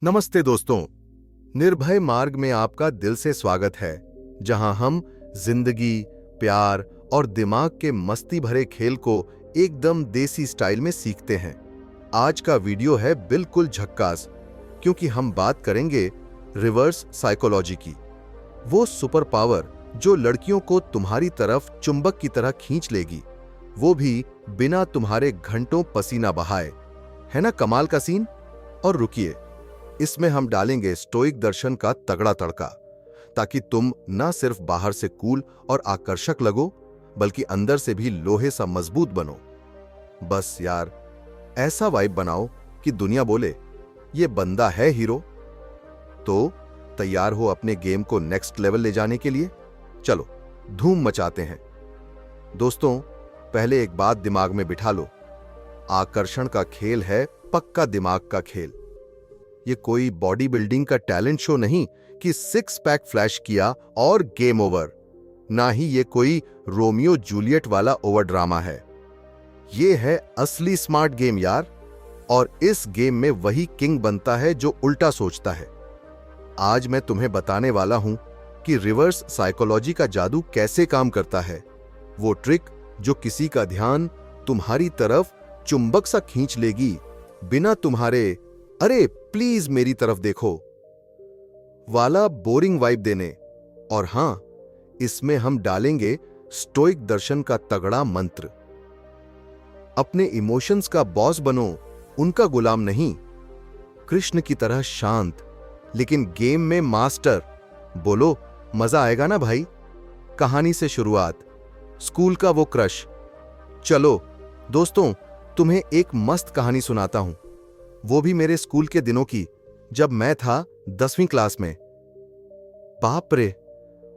नमस्ते दोस्तों, निर्भय मार्ग में आपका दिल से स्वागत है, जहां हम जिंदगी, प्यार और दिमाग के मस्ती भरे खेल को एकदम देसी स्टाइल में सीखते हैं। आज का वीडियो है बिल्कुल झक्कास, क्योंकि हम बात करेंगे रिवर्स साइकोलॉजी की। वो सुपर पावर जो लड़कियों को तुम्हारी तरफ चुंबक की तरह खींच लेगी, वो भी बिना तुम्हारे घंटों पसीना बहाए। है ना कमाल का सीन? और रुकिए, इसमें हम डालेंगे स्टोइक दर्शन का तगड़ा तड़का, ताकि तुम न सिर्फ बाहर से कूल और आकर्षक लगो, बल्कि अंदर से भी लोहे सा मजबूत बनो। बस यार, ऐसा वाइब बनाओ कि दुनिया बोले ये बंदा है हीरो। तो तैयार हो अपने गेम को नेक्स्ट लेवल ले जाने के लिए? चलो धूम मचाते हैं। दोस्तों, पहले एक बात दिमाग में बिठा लो, आकर्षण का खेल है पक्का दिमाग का खेल। ये कोई बॉडी बिल्डिंग का टैलेंट शो नहीं कि सिक्स पैक फ्लैश किया और गेम ओवर। ना ही ये कोई रोमियो जूलियट वाला ओवर ड्रामा है। ये है असली स्मार्ट गेम यार। और इस गेम में वही किंग बनता है जो उल्टा सोचता है। आज मैं तुम्हें बताने वाला हूं कि रिवर्स साइकोलॉजी का जादू कैसे काम करता है। वो ट्रिक जो किसी का ध्यान तुम्हारी तरफ चुंबक सा खींच लेगी, बिना तुम्हारे अरे प्लीज मेरी तरफ देखो वाला बोरिंग वाइब देने। और हां, इसमें हम डालेंगे स्टोइक दर्शन का तगड़ा मंत्र। अपने इमोशंस का बॉस बनो, उनका गुलाम नहीं। कृष्ण की तरह शांत, लेकिन गेम में मास्टर। बोलो मजा आएगा ना भाई? कहानी से शुरुआत, स्कूल का वो क्रश। चलो दोस्तों, तुम्हें एक मस्त कहानी सुनाता हूं, वो भी मेरे स्कूल के दिनों की, जब मैं था 10वीं क्लास में। बाप रे,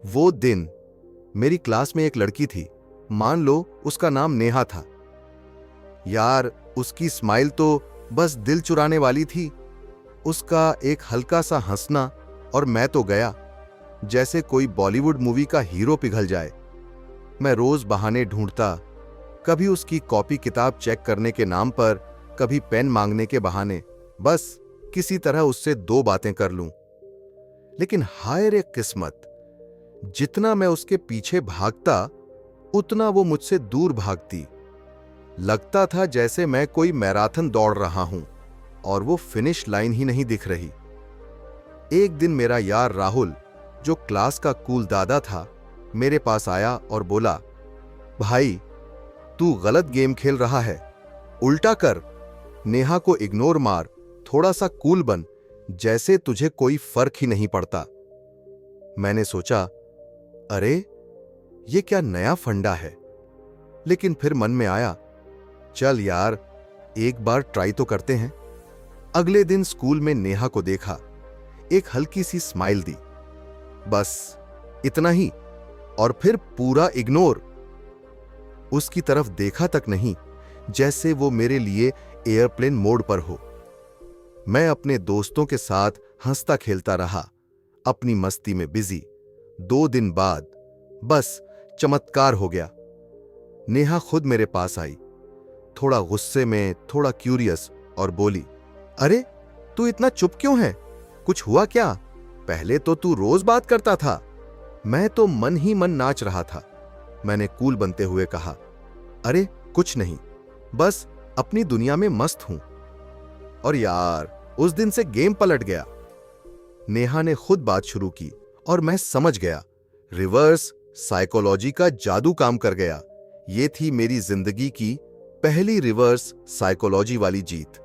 वो दिन! मेरी क्लास में एक लड़की थी, मान लो उसका नाम नेहा था। यार, उसकी स्माइल तो बस दिल चुराने वाली थी। उसका एक हल्का सा हंसना, और मैं तो गया जैसे कोई बॉलीवुड मूवी का हीरो पिघल जाए। मैं रोज बहाने ढूंढता, कभी उसकी कॉपी किताब चेक करने के नाम पर, कभी पेन मांगने के बहाने, बस किसी तरह उससे दो बातें कर लूं। लेकिन हाय रे किस्मत, जितना मैं उसके पीछे भागता, उतना वो मुझसे दूर भागती। लगता था जैसे मैं कोई मैराथन दौड़ रहा हूं और वो फिनिश लाइन ही नहीं दिख रही। एक दिन मेरा यार राहुल, जो क्लास का कूल दादा था, मेरे पास आया और बोला, भाई तू गलत गेम खेल रहा है, उल्टा कर, नेहा को इग्नोर मार, थोड़ा सा कूल बन, जैसे तुझे कोई फर्क ही नहीं पड़ता। मैंने सोचा, अरे ये क्या नया फंडा है? लेकिन फिर मन में आया, चल यार एक बार ट्राई तो करते हैं। अगले दिन स्कूल में नेहा को देखा, एक हल्की सी स्माइल दी, बस इतना ही। और फिर पूरा इग्नोर। उसकी तरफ देखा तक नहीं, जैसे वो मेरे लिए एयरप्लेन मोड पर हो। मैं अपने दोस्तों के साथ हंसता खेलता रहा, अपनी मस्ती में बिजी। 2 दिन बाद बस चमत्कार हो गया। नेहा खुद मेरे पास आई, थोड़ा गुस्से में, थोड़ा क्यूरियस, और बोली, अरे तू इतना चुप क्यों है? कुछ हुआ क्या? पहले तो तू रोज बात करता था। मैं तो मन ही मन नाच रहा था। मैंने कूल बनते हुए कहा, अरे कुछ नहीं, बस अपनी दुनिया में मस्त हूं। और यार, उस दिन से गेम पलट गया। नेहा ने खुद बात शुरू की और मैं समझ गया, रिवर्स साइकोलॉजी का जादू काम कर गया। ये थी मेरी जिंदगी की पहली रिवर्स साइकोलॉजी वाली जीत।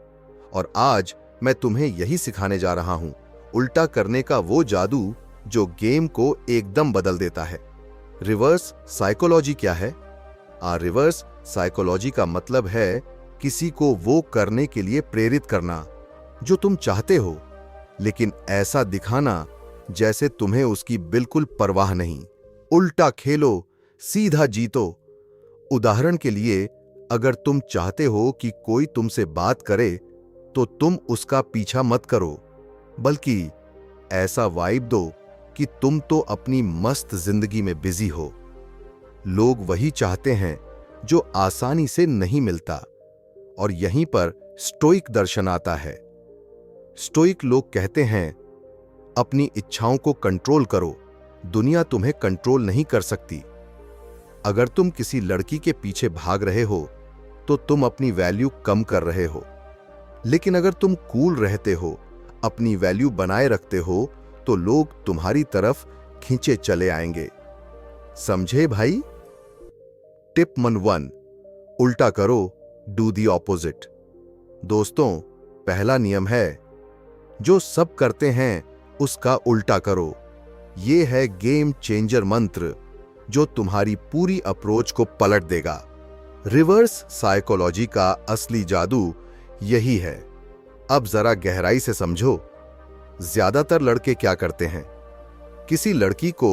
और आज मैं तुम्हें यही सिखाने जा रहा हूं, उल्टा करने का वो जादू जो गेम को एकदम बदल देता है। रिवर्स साइकोलॉजी क्या है? रिवर्स साइकोलॉजी का मतलब है किसी को वो करने के लिए प्रेरित करना जो तुम चाहते हो, लेकिन ऐसा दिखाना जैसे तुम्हें उसकी बिल्कुल परवाह नहीं। उल्टा खेलो, सीधा जीतो। उदाहरण के लिए, अगर तुम चाहते हो कि कोई तुमसे बात करे, तो तुम उसका पीछा मत करो, बल्कि ऐसा वाइब दो कि तुम तो अपनी मस्त जिंदगी में बिजी हो। लोग वही चाहते हैं जो आसानी से नहीं मिलता। और यहीं पर स्टोइक दर्शन आता है। स्टोइक लोग कहते हैं, अपनी इच्छाओं को कंट्रोल करो, दुनिया तुम्हें कंट्रोल नहीं कर सकती। अगर तुम किसी लड़की के पीछे भाग रहे हो तो तुम अपनी वैल्यू कम कर रहे हो, लेकिन अगर तुम कूल रहते हो, अपनी वैल्यू बनाए रखते हो, तो लोग तुम्हारी तरफ खींचे चले आएंगे। समझे भाई? टिप नंबर 1, उल्टा करो, डू दी ऑपोजिट। दोस्तों, पहला नियम है, जो सब करते हैं उसका उल्टा करो। यह है गेम चेंजर मंत्र, जो तुम्हारी पूरी अप्रोच को पलट देगा। रिवर्स साइकोलॉजी का असली जादू यही है। अब जरा गहराई से समझो। ज्यादातर लड़के क्या करते हैं? किसी लड़की को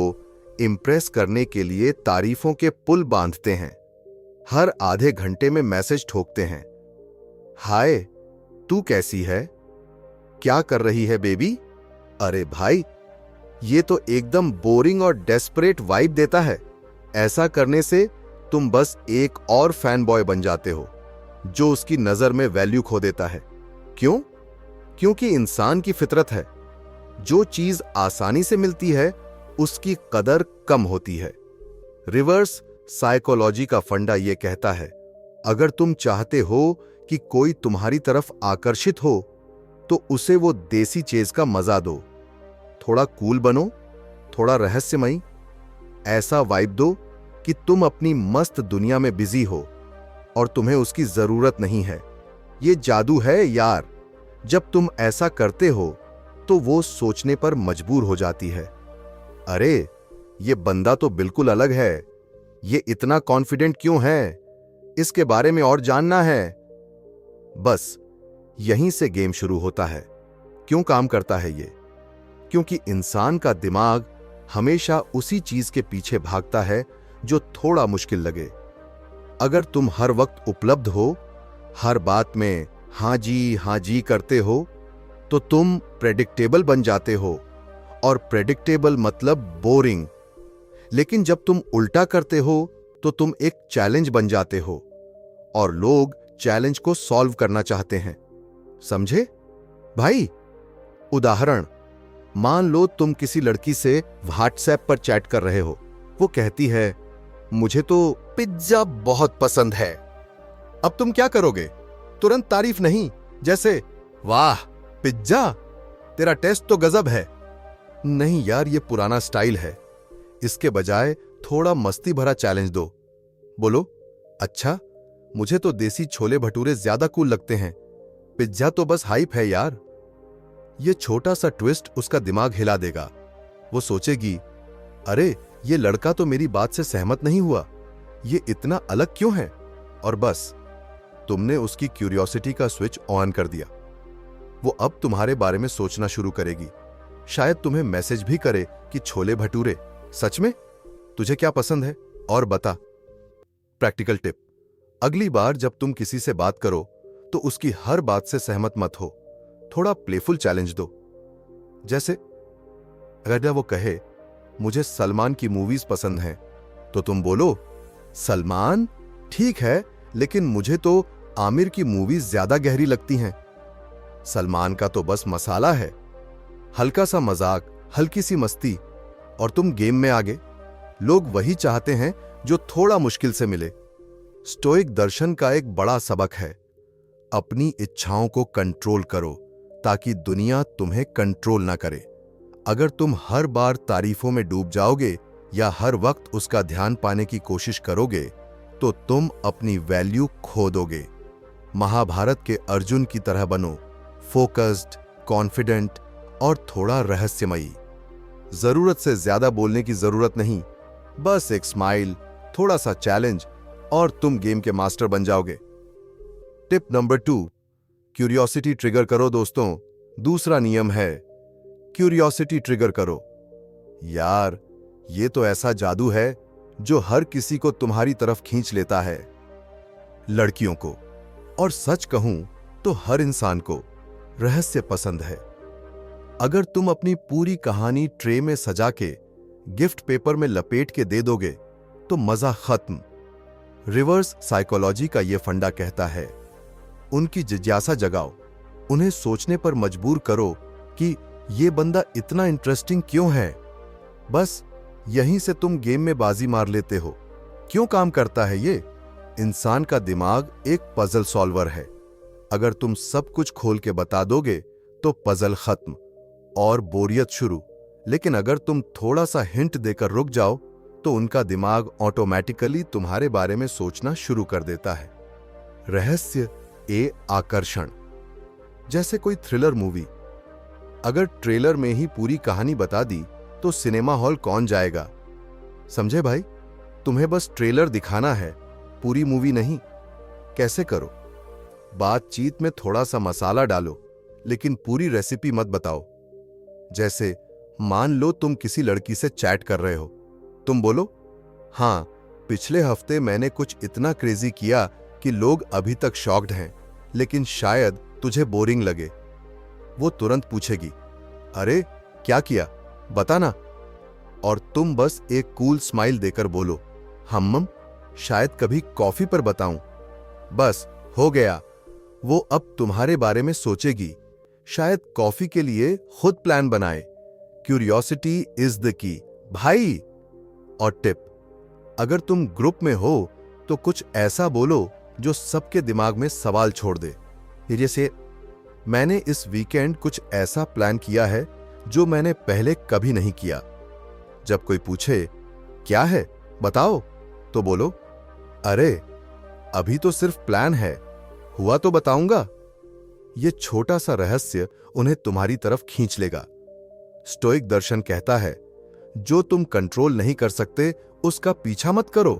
इंप्रेस करने के लिए तारीफों के पुल बांधते हैं। हर आधे घंटे में मैसेज ठोकते हैं, हाय तू कैसी है, क्या कर रही है बेबी। अरे भाई, ये तो एकदम बोरिंग और डेस्परेट वाइब देता है। ऐसा करने से तुम बस एक और फैन बॉय बन जाते हो, जो उसकी नजर में वैल्यू खो देता है। क्यों? क्योंकि इंसान की फितरत है, जो चीज आसानी से मिलती है उसकी कदर कम होती है। रिवर्स साइकोलॉजी का फंडा यह कहता है, अगर तुम चाहते हो कि कोई तुम्हारी तरफ आकर्षित हो, तो उसे वो देसी चेज का मजा दो। थोड़ा कूल बनो, थोड़ा रहस्यमयी, ऐसा वाइब दो कि तुम अपनी मस्त दुनिया में बिजी हो और तुम्हें उसकी जरूरत नहीं है। ये जादू है यार। जब तुम ऐसा करते हो तो वो सोचने पर मजबूर हो जाती है, अरे ये बंदा तो बिल्कुल अलग है, ये इतना कॉन्फिडेंट क्यों है, इसके बारे में और जानना है। बस यहीं से गेम शुरू होता है। क्यों काम करता है ये? क्योंकि इंसान का दिमाग हमेशा उसी चीज के पीछे भागता है जो थोड़ा मुश्किल लगे। अगर तुम हर वक्त उपलब्ध हो, हर बात में हाँ जी करते हो, तो तुम प्रेडिक्टेबल बन जाते हो, और प्रेडिक्टेबल मतलब बोरिंग। लेकिन जब तुम उल्टा करते हो तो तुम एक चैलेंज बन जाते हो, और लोग चैलेंज को सॉल्व करना चाहते हैं। समझे भाई? उदाहरण, मान लो तुम किसी लड़की से व्हाट्सएप पर चैट कर रहे हो। वो कहती है, मुझे तो पिज्जा बहुत पसंद है। अब तुम क्या करोगे? तुरंत तारीफ नहीं, जैसे वाह पिज्जा, तेरा टेस्ट तो गजब है। नहीं यार, ये पुराना स्टाइल है। इसके बजाय थोड़ा मस्ती भरा चैलेंज दो। बोलो, अच्छा मुझे तो देसी छोले भटूरे ज्यादा कूल लगते हैं, पिज्जा तो बस हाइप है यार। ये छोटा सा ट्विस्ट उसका दिमाग हिला देगा। वो सोचेगी, अरे ये लड़का तो मेरी बात से सहमत नहीं हुआ, ये इतना अलग क्यों है? और बस तुमने उसकी क्यूरियोसिटी का स्विच ऑन कर दिया। वो अब तुम्हारे बारे में सोचना शुरू करेगी। शायद तुम्हें मैसेज भी करे कि छोले भटूरे, सच में तुझे क्या पसंद है और बता। प्रैक्टिकल टिप, अगली बार जब तुम किसी से बात करो तो उसकी हर बात से सहमत मत हो। थोड़ा प्लेफुल चैलेंज दो। जैसे अगर वो कहे, मुझे सलमान की मूवीज पसंद हैं, तो तुम बोलो, सलमान ठीक है, लेकिन मुझे तो आमिर की मूवीज ज्यादा गहरी लगती हैं। सलमान का तो बस मसाला है। हल्का सा मजाक, हल्की सी मस्ती, और तुम गेम में आगे। लोग वही चाहते हैं जो थोड़ा मुश्किल से मिले। स्टोइक दर्शन का एक बड़ा सबक है, अपनी इच्छाओं को कंट्रोल करो ताकि दुनिया तुम्हें कंट्रोल ना करे। अगर तुम हर बार तारीफों में डूब जाओगे या हर वक्त उसका ध्यान पाने की कोशिश करोगे, तो तुम अपनी वैल्यू खो दोगे। महाभारत के अर्जुन की तरह बनो, फोकस्ड, कॉन्फिडेंट और थोड़ा रहस्यमयी। जरूरत से ज्यादा बोलने की जरूरत नहीं, बस एक स्माइल, थोड़ा सा चैलेंज, और तुम गेम के मास्टर बन जाओगे। टिप नंबर 2, क्यूरियोसिटी ट्रिगर करो दोस्तों। दूसरा नियम है, क्यूरियोसिटी ट्रिगर करो। यार, ये तो ऐसा जादू है जो हर किसी को तुम्हारी तरफ खींच लेता है। लड़कियों को, और सच कहूं तो हर इंसान को रहस्य पसंद है। अगर तुम अपनी पूरी कहानी ट्रे में सजा के गिफ्ट पेपर में लपेट के दे दोगे तो मजा खत्म। रिवर्स साइकोलॉजी का यह फंडा कहता है, उनकी जिज्ञासा जगाओ, उन्हें सोचने पर मजबूर करो कि ये बंदा इतना इंटरेस्टिंग क्यों है। बस यहीं से तुम गेम में बाजी मार लेते हो। क्यों काम करता है ये? इंसान का दिमाग एक पजल सॉल्वर है। अगर तुम सब कुछ खोल के बता दोगे तो पजल खत्म और बोरियत शुरू। लेकिन अगर तुम थोड़ा सा हिंट देकर रुक जाओ तो उनका दिमाग ऑटोमेटिकली तुम्हारे बारे में सोचना शुरू कर देता है। रहस्य ए आकर्षण। जैसे कोई थ्रिलर मूवी, अगर ट्रेलर में ही पूरी कहानी बता दी तो सिनेमा हॉल कौन जाएगा? समझे भाई? तुम्हें बस ट्रेलर दिखाना है, पूरी मूवी नहीं। कैसे करो? बातचीत में थोड़ा सा मसाला डालो, लेकिन पूरी रेसिपी मत बताओ। जैसे मान लो तुम किसी लड़की से चैट कर रहे हो, तुम बोलो, हाँ, पिछले हफ्ते मैंने कुछ इतना क्रेजी किया कि लोग अभी तक शॉक्ड हैं, लेकिन शायद तुझे बोरिंग लगे। वो तुरंत पूछेगी, अरे क्या किया, बता ना। और तुम बस एक कूल स्माइल देकर बोलो, हम्म, शायद कभी कॉफी पर बताऊं। बस हो गया। वो अब तुम्हारे बारे में सोचेगी, शायद कॉफी के लिए खुद प्लान बनाए। क्यूरियोसिटी इज द की भाई। और टिप, अगर तुम ग्रुप में हो तो कुछ ऐसा बोलो जो सबके दिमाग में सवाल छोड़ दे। ये जैसे, मैंने इस वीकेंड कुछ ऐसा प्लान किया है जो मैंने पहले कभी नहीं किया। जब कोई पूछे क्या है बताओ, तो बोलो, अरे अभी तो सिर्फ प्लान है, हुआ तो बताऊंगा। ये छोटा सा रहस्य उन्हें तुम्हारी तरफ खींच लेगा। स्टोइक दर्शन कहता है, जो तुम कंट्रोल नहीं कर सकते उसका पीछा मत करो।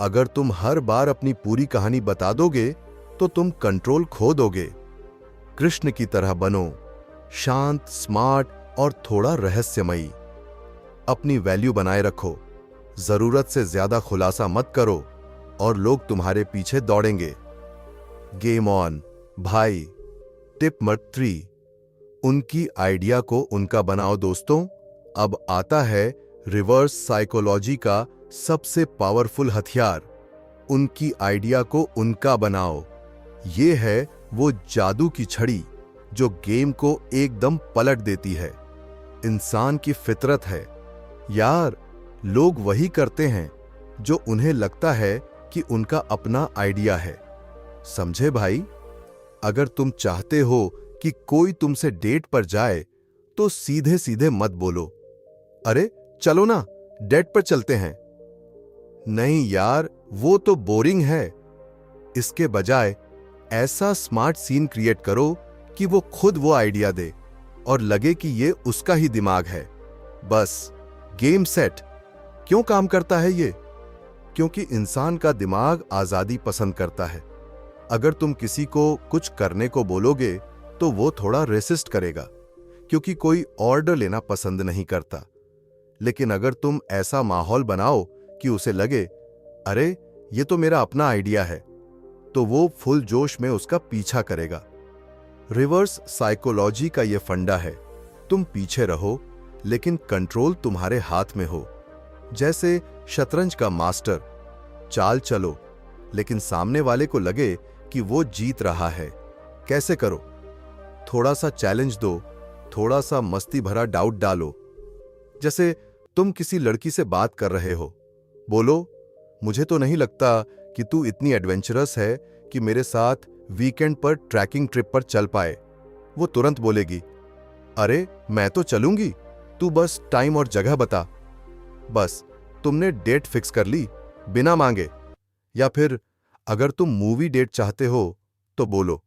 अगर तुम हर बार अपनी पूरी कहानी बता दोगे तो तुम कंट्रोल खो दोगे। कृष्ण की तरह बनो, शांत, स्मार्ट और थोड़ा रहस्यमयी। अपनी वैल्यू बनाए रखो, जरूरत से ज्यादा खुलासा मत करो और लोग तुम्हारे पीछे दौड़ेंगे। गेम ऑन भाई। टिप नंबर 3, उनकी आइडिया को उनका बनाओ दोस्तों। अब आता है रिवर्स साइकोलॉजी का सबसे पावरफुल हथियार, उनकी आइडिया को उनका बनाओ। ये है वो जादू की छड़ी जो गेम को एकदम पलट देती है। इंसान की फितरत है यार, लोग वही करते हैं जो उन्हें लगता है कि उनका अपना आइडिया है। समझे भाई? अगर तुम चाहते हो कि कोई तुमसे डेट पर जाए तो सीधे सीधे मत बोलो, अरे चलो ना डेट पर चलते हैं। नहीं यार, वो तो बोरिंग है। इसके बजाय ऐसा स्मार्ट सीन क्रिएट करो कि वो खुद वो आइडिया दे और लगे कि ये उसका ही दिमाग है। बस गेम सेट। क्यों काम करता है ये? क्योंकि इंसान का दिमाग आजादी पसंद करता है। अगर तुम किसी को कुछ करने को बोलोगे तो वो थोड़ा रेसिस्ट करेगा, क्योंकि कोई ऑर्डर लेना पसंद नहीं करता। लेकिन अगर तुम ऐसा माहौल बनाओ कि उसे लगे, अरे ये तो मेरा अपना आइडिया है, तो वो फुल जोश में उसका पीछा करेगा। रिवर्स साइकोलॉजी का ये फंडा है, तुम पीछे रहो लेकिन कंट्रोल तुम्हारे हाथ में हो। जैसे शतरंज का मास्टर, चाल चलो लेकिन सामने वाले को लगे कि वो जीत रहा है। कैसे करो? थोड़ा सा चैलेंज दो, थोड़ा सा मस्ती भरा डाउट डालो। जैसे तुम किसी लड़की से बात कर रहे हो, बोलो, मुझे तो नहीं लगता कि तू इतनी एडवेंचरस है कि मेरे साथ वीकेंड पर ट्रैकिंग ट्रिप पर चल पाए। वो तुरंत बोलेगी, अरे मैं तो चलूंगी, तू बस टाइम और जगह बता। बस तुमने डेट फिक्स कर ली बिना मांगे। या फिर अगर तुम मूवी डेट चाहते हो तो बोलो,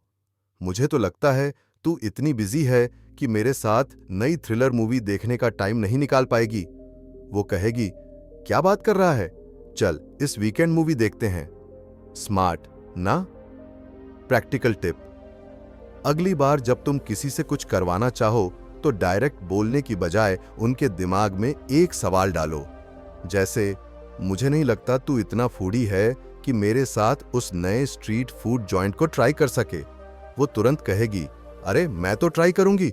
मुझे तो लगता है तू इतनी बिजी है कि मेरे साथ नई थ्रिलर मूवी देखने का टाइम नहीं निकाल पाएगी। वो कहेगी, क्या बात कर रहा है, चल इस वीकेंड मूवी देखते हैं। स्मार्ट ना? प्रैक्टिकल टिप, अगली बार जब तुम किसी से कुछ करवाना चाहो तो डायरेक्ट बोलने की बजाय उनके दिमाग में एक सवाल डालो। जैसे, मुझे नहीं लगता तू इतना फूडी है कि मेरे साथ उस नए स्ट्रीट फूड जॉइंट को ट्राई कर सके। वो तुरंत कहेगी, अरे मैं तो ट्राई करूंगी।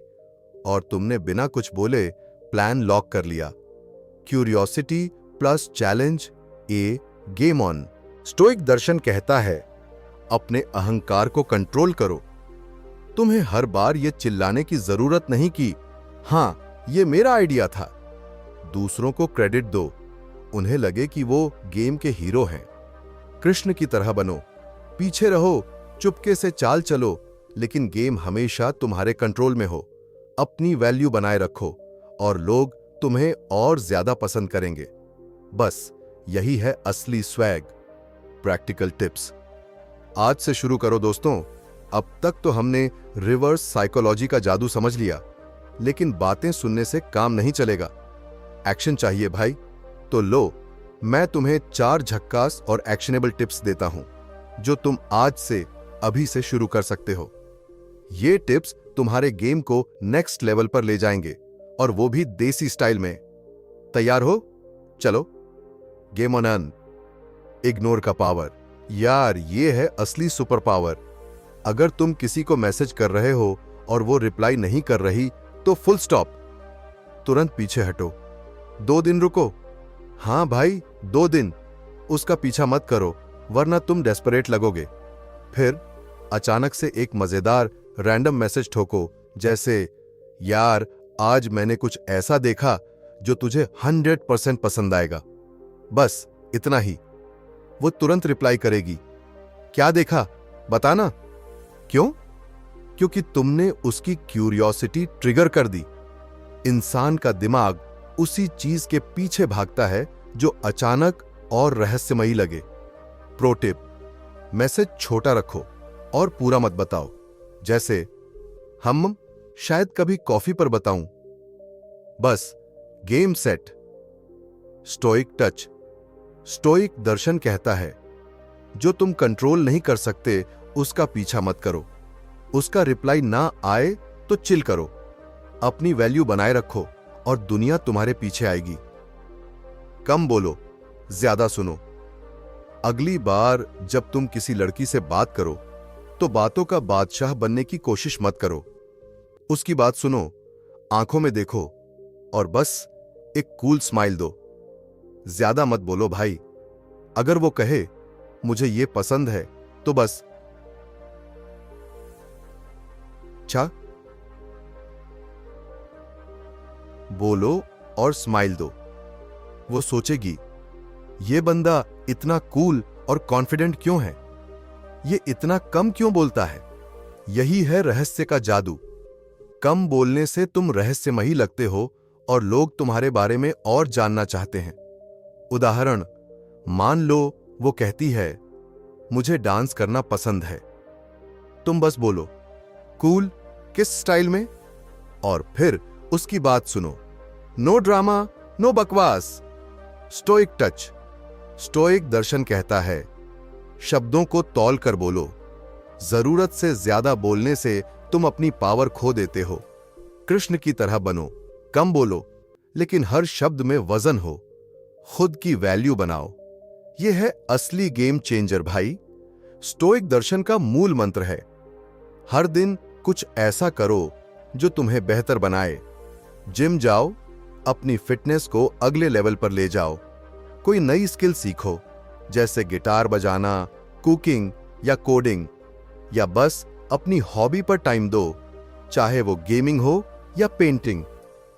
और तुमने बिना कुछ बोले प्लान लॉक कर लिया। Curiosity plus challenge a game on. Stoic दर्शन कहता है, अपने अहंकार को कंट्रोल करो। तुम्हें हर बार ये चिल्लाने की जरूरत नहीं कि हाँ ये मेरा आइडिया था। दूसरों को क्रेडिट दो, उन्हें लगे कि वो गेम के हीरो हैं। कृष्ण की तरह बनो, पीछे रहो, चुपके से चाल चलो, लेकिन गेम हमेशा तुम्हारे कंट्रोल में हो। अपनी वैल्यू बनाए रखो और लोग तुम्हें और ज्यादा पसंद करेंगे। बस यही है असली स्वैग। प्रैक्टिकल टिप्स आज से शुरू करो दोस्तों। अब तक तो हमने रिवर्स साइकोलॉजी का जादू समझ लिया, लेकिन बातें सुनने से काम नहीं चलेगा। एक्शन चाहिए भाई। तो लो, मैं तुम्हें 4 झक्कास और एक्शनेबल टिप्स देता हूं जो तुम आज से अभी से शुरू कर सकते हो। ये टिप्स तुम्हारे गेम को नेक्स्ट लेवल पर ले जाएंगे, और वो भी देसी स्टाइल में। तैयार हो? चलो, गेम ऑन। इग्नोर का पावर। यार, ये है असली सुपर पावर। अगर तुम किसी को मैसेज कर रहे हो और वो रिप्लाई नहीं कर रही, तो फुल स्टॉप, तुरंत पीछे हटो। 2 दिन रुको। हां भाई, 2 दिन। उसका पीछा मत करो, वरना तुम डेस्परेट लगोगे। फिर अचानक से एक मजेदार रैंडम मैसेज ठोको, जैसे यार आज मैंने कुछ ऐसा देखा जो तुझे 100% पसंद आएगा। बस इतना ही। वो तुरंत रिप्लाई करेगी, क्या देखा बताना। क्यों? क्योंकि तुमने उसकी क्यूरियोसिटी ट्रिगर कर दी। इंसान का दिमाग उसी चीज के पीछे भागता है जो अचानक और रहस्यमयी लगे। प्रो टिप, मैसेज छोटा रखो और पूरा मत बताओ। जैसे हम शायद कभी कॉफी पर बताऊं। बस game set. Stoic touch. Stoic दर्शन कहता है, जो तुम कंट्रोल नहीं कर सकते उसका पीछा मत करो। उसका रिप्लाई ना आए तो चिल करो। अपनी वैल्यू बनाए रखो और दुनिया तुम्हारे पीछे आएगी। कम बोलो, ज्यादा सुनो। अगली बार जब तुम किसी लड़की से बात करो तो बातों का बादशाह बनने की कोशिश मत करो। उसकी बात सुनो, आंखों में देखो और बस एक कूल स्माइल दो। ज्यादा मत बोलो भाई। अगर वो कहे मुझे ये पसंद है, तो बस अच्छा बोलो और स्माइल दो। वो सोचेगी, ये बंदा इतना कूल और कॉन्फिडेंट क्यों है? ये इतना कम क्यों बोलता है? यही है रहस्य का जादू। कम बोलने से तुम रहस्यमयी लगते हो और लोग तुम्हारे बारे में और जानना चाहते हैं। उदाहरण, मान लो वो कहती है, मुझे डांस करना पसंद है। तुम बस बोलो, कूल, किस स्टाइल में? और फिर उसकी बात सुनो। नो ड्रामा, नो बकवास। Stoic touch. स्टोइक दर्शन कहता है, शब्दों को तौल कर बोलो। जरूरत से ज्यादा बोलने से तुम अपनी पावर खो देते हो। कृष्ण की तरह बनो, कम बोलो, लेकिन हर शब्द में वजन हो। खुद की वैल्यू बनाओ। यह है असली गेम चेंजर भाई। स्टोइक दर्शन का मूल मंत्र है, हर दिन कुछ ऐसा करो जो तुम्हें बेहतर बनाए। जिम जाओ, अपनी फिटनेस को अगले लेवल पर ले जाओ। कोई नई स्किल सीखो, जैसे गिटार बजाना, कुकिंग या कोडिंग, या बस अपनी हॉबी पर टाइम दो, चाहे वो गेमिंग हो या पेंटिंग।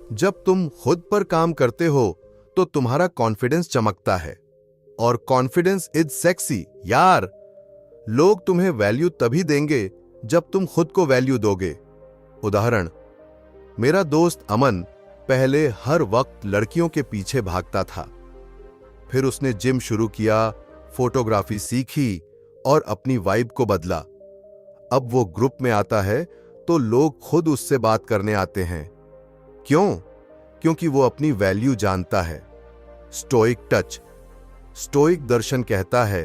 जब तुम खुद पर काम करते हो तो तुम्हारा कॉन्फिडेंस चमकता है, और कॉन्फिडेंस इज सेक्सी यार। लोग तुम्हें वैल्यू तभी देंगे जब तुम खुद को वैल्यू दोगे। उदाहरण, मेरा दोस्त अमन पहले हर वक्त लड़कियों के पीछे भागता था। फिर उसने जिम शुरू किया, फोटोग्राफी सीखी और अपनी वाइब को बदला। अब वो ग्रुप में आता है तो लोग खुद उससे बात करने आते हैं। क्यों? क्योंकि वो अपनी वैल्यू जानता है। Stoic touch. स्टोइक दर्शन कहता है,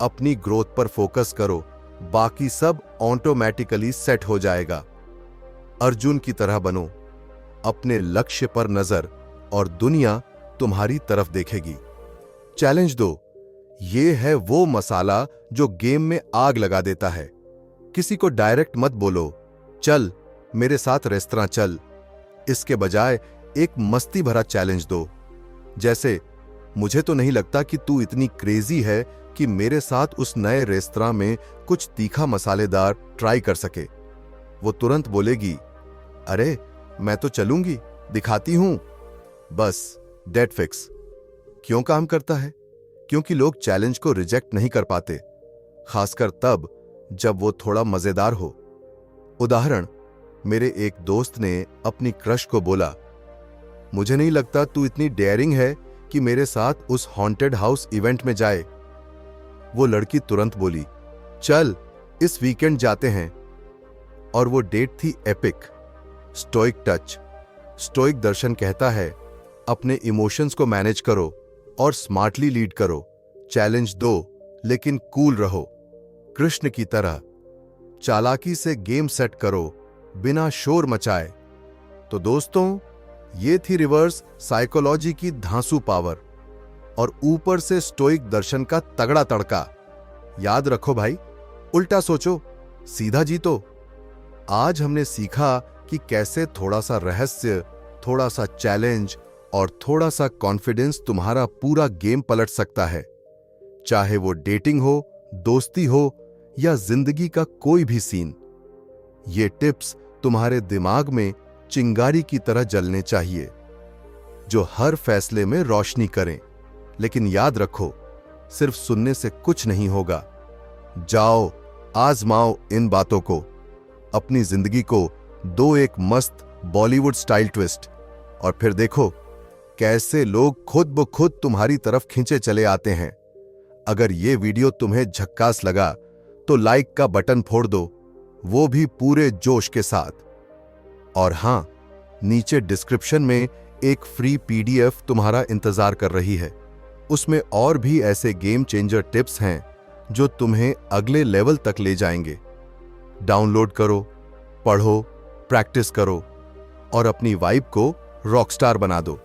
अपनी ग्रोथ पर फोकस करो, बाकी सब ऑटोमेटिकली सेट हो जाएगा। अर्जुन की तरह बनो, अपने लक्ष्य पर नजर, और दुनिया तुम्हारी तरफ देखेगी। चैलेंज दो। ये है वो मसाला जो गेम में आग लगा देता है। किसी को डायरेक्ट मत बोलो, चल मेरे साथ रेस्तरां चल। इसके बजाय एक मस्ती भरा चैलेंज दो, जैसे मुझे तो नहीं लगता कि तू इतनी क्रेजी है कि मेरे साथ उस नए रेस्तरां में कुछ तीखा मसालेदार ट्राई कर सके। वो तुरंत बोलेगी, अरे मैं तो चलूंगी, दिखाती हूं। बस डेट फिक्स। क्यों काम करता है? क्योंकि लोग चैलेंज को रिजेक्ट नहीं कर पाते, खासकर तब जब वो थोड़ा मजेदार हो। उदाहरण, मेरे एक दोस्त ने अपनी क्रश को बोला, मुझे नहीं लगता तू इतनी डेयरिंग है कि मेरे साथ उस हॉन्टेड हाउस इवेंट में जाए। वो लड़की तुरंत बोली, चल इस वीकेंड जाते हैं। और वो डेट थी एपिक। Stoic touch. स्टोइक दर्शन कहता है, अपने इमोशंस को मैनेज करो और स्मार्टली लीड करो। चैलेंज दो लेकिन कूल रहो। कृष्ण की तरह चालाकी से गेम सेट करो बिना शोर मचाए। तो दोस्तों, ये थी रिवर्स साइकोलॉजी की धांसू पावर और ऊपर से स्टोइक दर्शन का तगड़ा तड़का। याद रखो भाई, उल्टा सोचो, सीधा जीतो। आज हमने सीखा कि कैसे थोड़ा सा रहस्य, थोड़ा सा चैलेंज और थोड़ा सा कॉन्फिडेंस तुम्हारा पूरा गेम पलट सकता है। चाहे वो डेटिंग हो, दोस्ती हो या जिंदगी का कोई भी सीन। ये टिप्स तुम्हारे दिमाग में चिंगारी की तरह जलने चाहिए, जो हर फैसले में रोशनी करें। लेकिन याद रखो, सिर्फ सुनने से कुछ नहीं होगा। जाओ, आजमाओ इन बातों को। अपनी जिंदगी को दो एक मस्त बॉलीवुड स्टाइल ट्विस्ट, और फिर देखो कैसे लोग खुद ब खुद तुम्हारी तरफ खींचे चले आते हैं। अगर ये वीडियो तुम्हें झक्कास लगा तो लाइक का बटन फोड़ दो, वो भी पूरे जोश के साथ। और हां, नीचे डिस्क्रिप्शन में एक फ्री पीडीएफ तुम्हारा इंतजार कर रही है। उसमें और भी ऐसे गेम चेंजर टिप्स हैं जो तुम्हें अगले लेवल तक ले जाएंगे। डाउनलोड करो, पढ़ो, प्रैक्टिस करो और अपनी वाइब को रॉकस्टार बना दो।